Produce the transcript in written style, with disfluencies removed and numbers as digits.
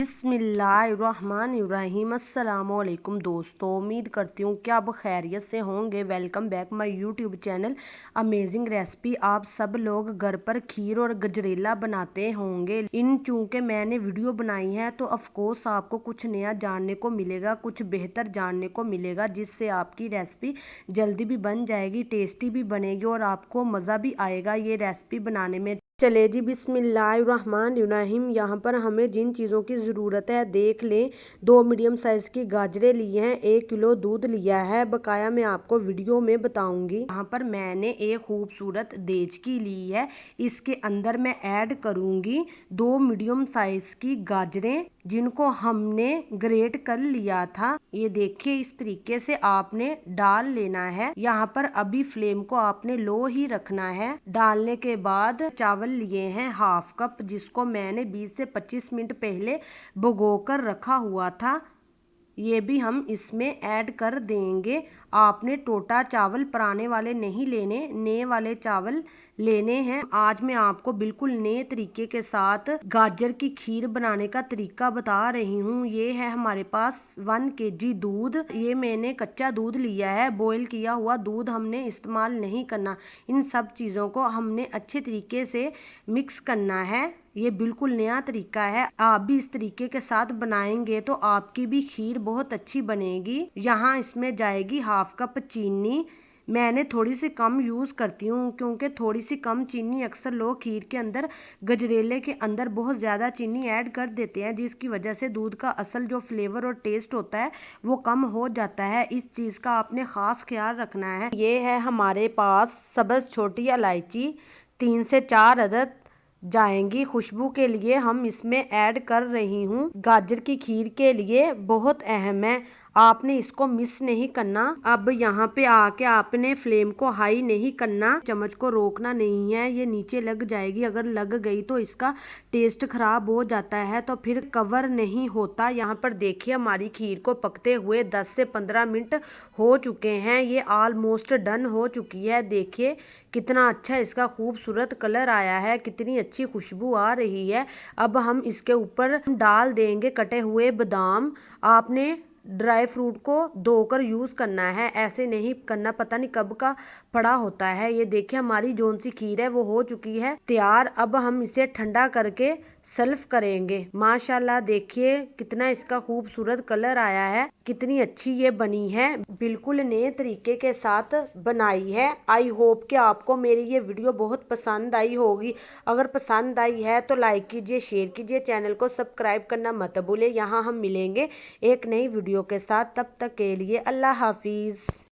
बिस्मिल्लाहिर्रहमानिर्रहीम। अस्सलामुअलैकुम दोस्तों, उम्मीद करती हूँ कि आप खैरियत से होंगे। Welcome back my YouTube channel amazing recipe. आप सब लोग घर पर खीर और गजरेला बनाते होंगे। चूँकि मैंने वीडियो बनाई है तो ऑफकोर्स आपको कुछ नया जानने को मिलेगा, कुछ बेहतर जानने को मिलेगा, जिससे आपकी रेसिपी जल्दी भी बन जाएगी, टेस्टी भी बनेगी और आपको मज़ा भी आएगा ये रेसिपी बनाने में। चले जी बिस्मिल्लाहिर्रहमानिर्रहीम। यहाँ पर हमें जिन चीज़ों की ज़रूरत है देख लें। 2 मीडियम साइज़ की गाजरें ली हैं, 1 किलो दूध लिया है, बकाया मैं आपको वीडियो में बताऊंगी। यहाँ पर मैंने एक खूबसूरत देचकी ली है, इसके अंदर मैं ऐड करूंगी 2 मीडियम साइज़ की गाजरें, जिनको हमने ग्रेट कर लिया था। ये देखिए, इस तरीके से आपने डाल लेना है। यहाँ पर अभी फ्लेम को आपने लो ही रखना है। डालने के बाद चावल लिए हैं हाफ कप, जिसको मैंने 20 से 25 मिनट पहले भिगोकर रखा हुआ था। ये भी हम इसमें ऐड कर देंगे। आपने टोटा चावल पुराने वाले नहीं लेने, नए वाले चावल लेने हैं। आज मैं आपको बिल्कुल नए तरीके के साथ गाजर की खीर बनाने का तरीका बता रही हूँ। ये है हमारे पास 1 kg दूध। ये मैंने कच्चा दूध लिया है, बॉईल किया हुआ दूध हमने इस्तेमाल नहीं करना। इन सब चीज़ों को हमने अच्छे तरीके से मिक्स करना है। ये बिल्कुल नया तरीका है, आप भी इस तरीके के साथ बनाएंगे तो आपकी भी खीर बहुत अच्छी बनेगी। यहाँ इसमें जाएगी हाफ कप चीनी। मैंने थोड़ी सी कम यूज़ करती हूँ, क्योंकि थोड़ी सी कम चीनी अक्सर लोग खीर के अंदर, गजरेले के अंदर बहुत ज़्यादा चीनी ऐड कर देते हैं, जिसकी वजह से दूध का असल जो फ्लेवर और टेस्ट होता है वो कम हो जाता है। इस चीज़ का आपने ख़ास ख्याल रखना है। ये है हमारे पास सब्ज़ छोटी इलायची, 3 से 4 अदद जाएंगी खुशबू के लिए, हम इसमें ऐड कर रही हूँ। गाजर की खीर के लिए बहुत अहम है, आपने इसको मिस नहीं करना। अब यहाँ पे आके आपने फ्लेम को हाई नहीं करना, चम्मच को रोकना नहीं है, ये नीचे लग जाएगी। अगर लग गई तो इसका टेस्ट खराब हो जाता है, तो फिर कवर नहीं होता। यहाँ पर देखिए, हमारी खीर को पकते हुए 10 से 15 मिनट हो चुके हैं। ये ऑलमोस्ट डन हो चुकी है। देखिए कितना अच्छा इसका खूबसूरत कलर आया है, कितनी अच्छी खुशबू आ रही है। अब हम इसके ऊपर डाल देंगे कटे हुए बादाम। आपने ड्राई फ्रूट को धोकर यूज़ करना है, ऐसे नहीं करना, पता नहीं कब का पड़ा होता है। ये देखिए, हमारी जौन सी खीर है वो हो चुकी है तैयार। अब हम इसे ठंडा करके सर्व करेंगे। माशाल्लाह, देखिए कितना इसका खूबसूरत कलर आया है, कितनी अच्छी ये बनी है, बिल्कुल नए तरीके के साथ बनाई है। आई होप कि आपको मेरी ये वीडियो बहुत पसंद आई होगी। अगर पसंद आई है तो लाइक कीजिए, शेयर कीजिए, चैनल को सब्सक्राइब करना मत भूलिए। यहाँ हम मिलेंगे एक नई वीडियो के साथ, तब तक के लिए अल्लाह हाफिज़।